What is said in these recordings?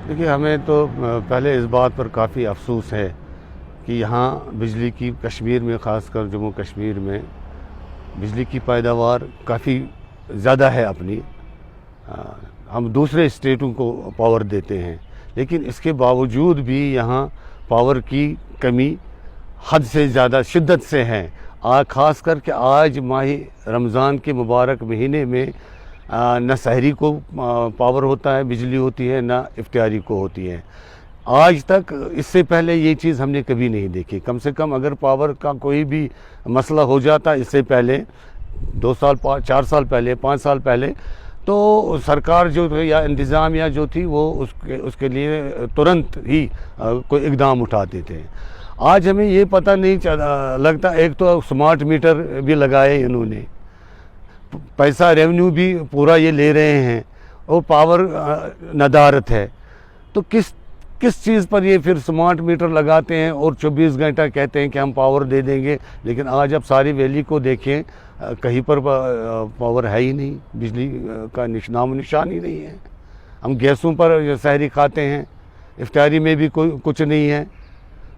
देखिए, हमें तो पहले इस बात पर काफ़ी अफसोस है कि यहाँ बिजली की कश्मीर में, ख़ासकर जम्मू कश्मीर में बिजली की पैदावार काफ़ी ज़्यादा है अपनी। हम दूसरे स्टेटों को पावर देते हैं, लेकिन इसके बावजूद भी यहाँ पावर की कमी हद से ज़्यादा शिद्दत से है। ख़ास करके आज माही रमज़ान के मुबारक महीने में न सहरी को पावर होता है, बिजली होती है, न इफ्तियारी को होती है। आज तक इससे पहले ये चीज़ हमने कभी नहीं देखी। कम से कम अगर पावर का कोई भी मसला हो जाता इससे पहले 2 साल 4 साल पहले, 5 साल पहले, तो सरकार जो या इंतज़ामिया जो थी वो उसके लिए तुरंत ही कोई इक़दाम उठाते थे। आज हमें ये पता नहीं लगता, एक तो स्मार्ट मीटर भी लगाए इन्होंने, पैसा रेवेन्यू भी पूरा ये ले रहे हैं, और पावर नदारत है। तो किस चीज़ पर ये फिर स्मार्ट मीटर लगाते हैं और 24 घंटा कहते हैं कि हम पावर दे देंगे, लेकिन आज आप सारी वैली को देखें, कहीं पर पावर है ही नहीं, बिजली का नामो निशान ही नहीं है। हम गैसों पर सहरी खाते हैं, इफ्तारी में भी कुछ नहीं है।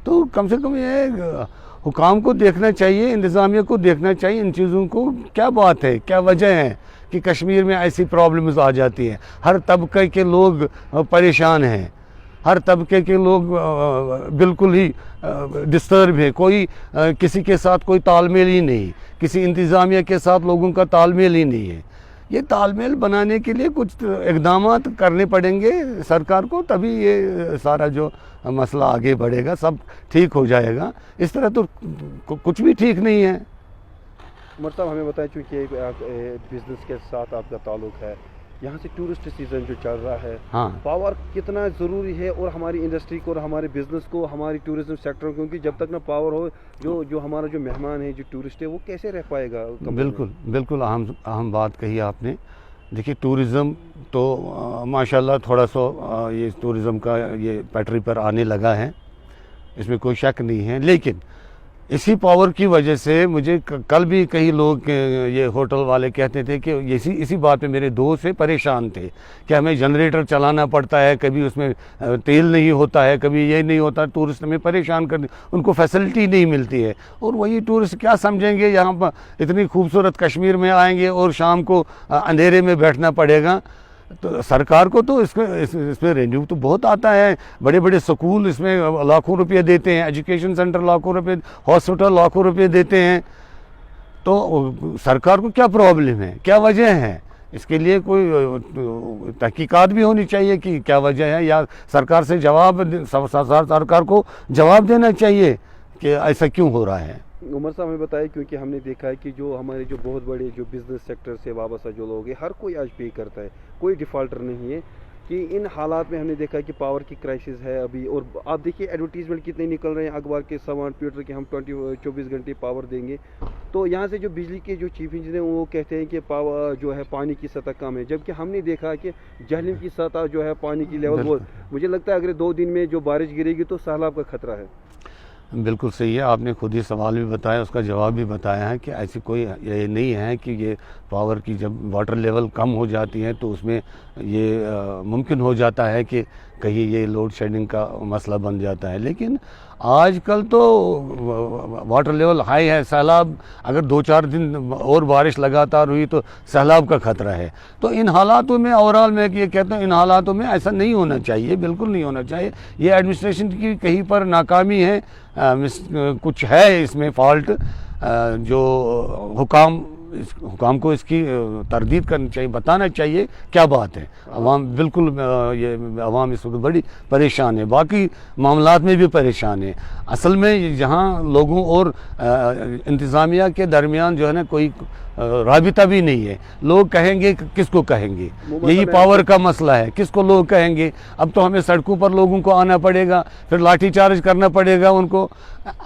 तो कम से कम ये हुकाम को देखना चाहिए, इंतज़ामिया को देखना चाहिए इन चीज़ों को, क्या बात है, क्या वजह है कि कश्मीर में ऐसी प्रॉब्लम्स आ जाती हैं। हर तबके के लोग परेशान हैं, हर तबके के लोग बिल्कुल ही डिस्टर्ब है। कोई किसी के साथ कोई तालमेल ही नहीं, किसी इंतज़ामिया के साथ लोगों का तालमेल ही नहीं है। ये तालमेल बनाने के लिए कुछ इक़दामात करने पड़ेंगे सरकार को, तभी ये सारा जो मसला आगे बढ़ेगा, सब ठीक हो जाएगा। इस तरह तो कुछ भी ठीक नहीं है। उमर साहब, हमें बताएं, चूँकि बिज़नेस के साथ आपका ताल्लुक़ है, यहाँ से टूरिस्ट सीज़न जो चल रहा है, हाँ, पावर कितना ज़रूरी है और हमारी इंडस्ट्री को और हमारे बिज़नेस को, हमारी टूरिज़्म सेक्टर, क्योंकि जब तक ना पावर हो, जो हमारा जो मेहमान है, जो टूरिस्ट है, वो कैसे रह पाएगा? बिल्कुल अहम बात कही आपने। देखिए, टूरिज़म तो माशाल्लाह थोड़ा सा ये टूरिज़म का ये पटरी पर आने लगा है, इसमें कोई शक नहीं है। लेकिन इसी पावर की वजह से मुझे कल भी कई लोग, ये होटल वाले कहते थे कि इसी बात पे मेरे दोस्त से परेशान थे कि हमें जनरेटर चलाना पड़ता है, कभी उसमें तेल नहीं होता है, कभी ये नहीं होता, टूरिस्ट हमें परेशान कर, उनको फैसिलिटी नहीं मिलती है। और वही टूरिस्ट क्या समझेंगे, यहाँ पर इतनी खूबसूरत कश्मीर में आएंगे और शाम को अंधेरे में बैठना पड़ेगा। तो सरकार को तो इसमें रेवेन्यू तो बहुत आता है, बड़े बड़े स्कूल इसमें लाखों रुपए देते हैं, एजुकेशन सेंटर लाखों रुपए, हॉस्पिटल लाखों रुपए देते हैं। तो सरकार को क्या प्रॉब्लम है, क्या वजह है? इसके लिए कोई तहकीकात भी होनी चाहिए कि क्या वजह है, या सरकार से सरकार को जवाब देना चाहिए कि ऐसा क्यों हो रहा है। उमर साहब, हमें बताया, क्योंकि हमने देखा है कि जो हमारे जो बहुत बड़े जो बिज़नेस सेक्टर से वाबस्ता जो लोग हैं, हर कोई आज पे करता है, कोई डिफ़ॉल्टर नहीं है। कि इन हालात में हमने देखा है कि पावर की क्राइसिस है अभी, और आप देखिए एडवर्टीज़मेंट कितने निकल रहे हैं अखबार के स्मार्ट मीटर के, हम 24 घंटे पावर देंगे। तो यहाँ से जो बिजली के जो चीफ इंजीनियर वो कहते हैं कि पावर जो है पानी की सतह कम है, जबकि हमने देखा कि जहलम की सतह जो है पानी की लेवल वो, मुझे लगता है अगर 2 दिन में जो बारिश गिरेगी तो सैलाब का खतरा है। बिल्कुल सही है, आपने खुद ही सवाल भी बताया, उसका जवाब भी बताया है कि ऐसी कोई ये नहीं है कि ये पावर की जब वाटर लेवल कम हो जाती है तो उसमें ये मुमकिन हो जाता है कि कहीं ये लोड शेडिंग का मसला बन जाता है। लेकिन आजकल तो वाटर लेवल हाई है, सैलाब अगर 2-4 दिन और बारिश लगातार हुई तो सैलाब का खतरा है। तो इन हालातों में ओवरऑल मैं ये कहता हूँ, इन हालातों में ऐसा नहीं होना चाहिए, बिल्कुल नहीं होना चाहिए। ये एडमिनिस्ट्रेशन की कहीं पर नाकामी है, कुछ है इसमें फॉल्ट, जो हुकाम को इसकी तरदीद करनी चाहिए, बताना चाहिए क्या बात है। अवाम बिल्कुल ये अवाम इस वक्त बड़ी परेशान है, बाकी मामलात में भी परेशान है। असल में जहाँ लोगों और इंतज़ामिया के दरमियान जो है ना कोई राबिता भी नहीं है। लोग कहेंगे, किसको कहेंगे? यही पावर का मसला है, किसको लोग कहेंगे? अब तो हमें सड़कों पर लोगों को आना पड़ेगा, फिर लाठी चार्ज करना पड़ेगा उनको।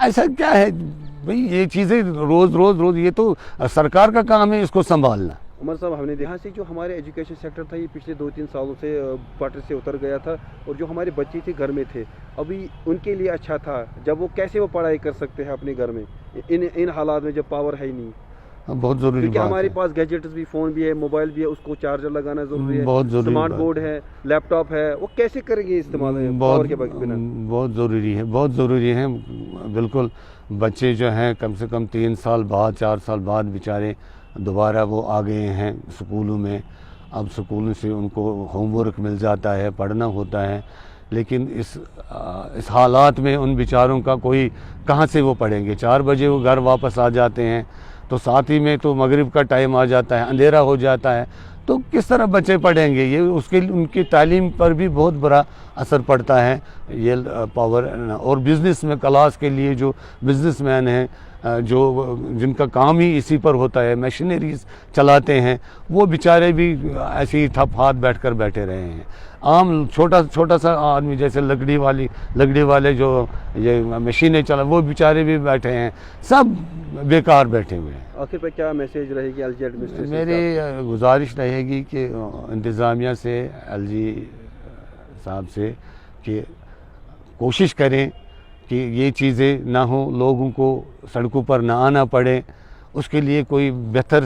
ऐसा क्या है भाई, ये चीज़ें रोज़ ये तो सरकार का काम है इसको संभालना। उमर साहब, हमने देखा से जो हमारे एजुकेशन सेक्टर था ये पिछले 2-3 सालों से पटरी से उतर गया था, और जो हमारे बच्चे थे घर में थे, अभी उनके लिए अच्छा था जब वो कैसे वो पढ़ाई कर सकते हैं अपने घर में इन हालात में जब पावर है ही नहीं। بہت ضروری کیونکہ بات ہمارے ہے، پاس گیجٹس بھی، فون بھی ہے، موبائل بھی ہے، اس کو چارجر لگانا ضروری ہے، بہت ضروری اسمارٹ بات بورڈ ہے، لیپ ٹاپ ہے، وہ کیسے کریں گے استعمال پاور کے بنا؟ بہت ضروری ہے، بہت ضروری ہے بالکل. بچے جو ہیں کم سے کم 3 سال بعد 4 سال بعد بیچارے دوبارہ وہ آ گئے ہیں سکولوں میں. اب سکولوں سے ان کو ہوم ورک مل جاتا ہے، پڑھنا ہوتا ہے، لیکن اس حالات میں ان بیچاروں کا کوئی کہاں سے وہ پڑھیں گے؟ 4 بجے وہ گھر واپس آ جاتے ہیں تو ساتھ ہی میں تو مغرب کا ٹائم آ جاتا ہے، اندھیرا ہو جاتا ہے، تو کس طرح بچے پڑھیں گے؟ یہ ان کی تعلیم پر بھی بہت برا اثر پڑتا ہے یہ پاور. اور بزنس میں کلاس کے لیے جو بزنس مین ہیں جن کا کام ہی اسی پر ہوتا ہے، مشینریز چلاتے ہیں، وہ بیچارے بھی ایسے ہی تھپ ہاتھ بیٹھ کر بیٹھے رہے ہیں. عام چھوٹا سا آدمی جیسے لکڑی والے جو یہ مشینیں چلا، وہ بیچارے بھی بیٹھے ہیں، سب بیکار بیٹھے ہوئے ہیں. آخر پہ کیا میسیج رہے گی ایل جی ایڈمنسٹریشن؟ میری گزارش رہے گی کہ انتظامیہ سے، ایل جی صاحب سے، کہ کوشش کریں کہ یہ چیزیں نہ ہوں، لوگوں کو سڑکوں پر نہ آنا پڑے. اس کے لیے کوئی بہتر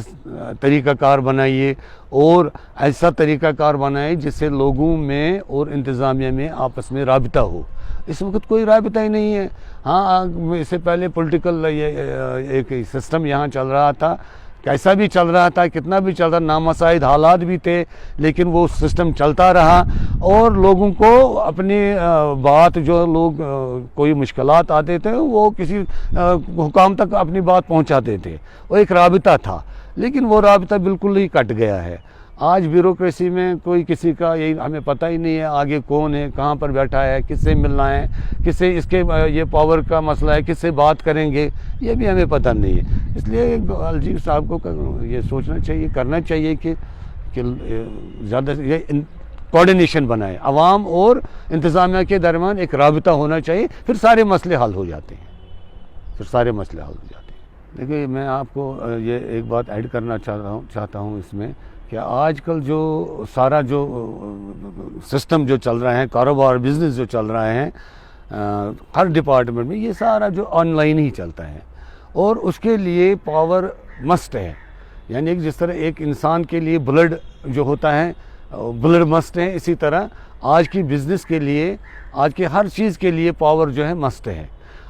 طریقہ کار بنائیے، اور ایسا طریقہ کار بنائے جس سے لوگوں میں اور انتظامیہ میں آپس میں رابطہ ہو. اس وقت کوئی رابطہ ہی نہیں ہے. ہاں، اس سے پہلے پولیٹیکل ایک سسٹم یہاں چل رہا تھا، کیسا بھی چل رہا تھا، کتنا بھی چل رہا، نامساعد حالات بھی تھے، لیکن وہ سسٹم چلتا رہا، اور لوگوں کو اپنی بات، جو لوگ کوئی مشکلات آتے تھے وہ کسی حکام تک اپنی بات پہنچاتے تھے، وہ ایک رابطہ تھا. لیکن وہ رابطہ بالکل ہی کٹ گیا ہے. آج بیوروکریسی میں کوئی کسی کا یہ ہمیں پتہ ہی نہیں ہے آگے کون ہے، کہاں پر بیٹھا ہے، کس سے ملنا ہے، کس سے اس کے یہ پاور کا مسئلہ ہے، کس سے بات کریں گے، یہ بھی ہمیں پتہ نہیں ہے. اس لیے ایل جی صاحب کو یہ سوچنا چاہیے، کرنا چاہیے کہ زیادہ یہ کوارڈینیشن بنائے، عوام اور انتظامیہ کے درمیان ایک رابطہ ہونا چاہیے، پھر سارے مسئلے حل ہو جاتے ہیں. دیکھیے، میں آپ کو یہ ایک بات ایڈ کرنا چاہتا ہوں اس میں، کہ آج کل جو سارا جو سسٹم جو چل رہا ہے، کاروبار بزنس جو چل رہا ہے ہر ڈپارٹمنٹ میں، یہ سارا جو آن لائن ہی چلتا ہے، اور اس کے لیے پاور مسٹ ہے. یعنی جس طرح ایک انسان کے لیے بلڈ جو ہوتا ہے، بلڈ مسٹ ہے، اسی طرح آج کی بزنس کے لیے، آج کی ہر چیز کے لیے پاور جو ہے مسٹ ہے.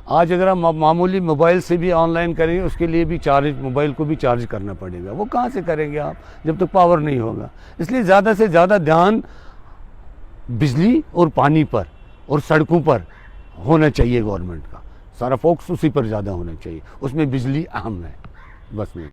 آج اگر ہم معمولی موبائل سے بھی آن لائن کریں گے، اس کے لیے بھی موبائل کو بھی چارج کرنا پڑے گا. وہ کہاں سے کریں گے آپ جب تک پاور نہیں ہوگا؟ اس لیے زیادہ سے زیادہ دھیان بجلی اور پانی پر اور سڑکوں پر ہونا چاہیے. گورنمنٹ کا سارا فوکس اسی پر زیادہ ہونا چاہیے، اس میں بجلی اہم ہے. بس میں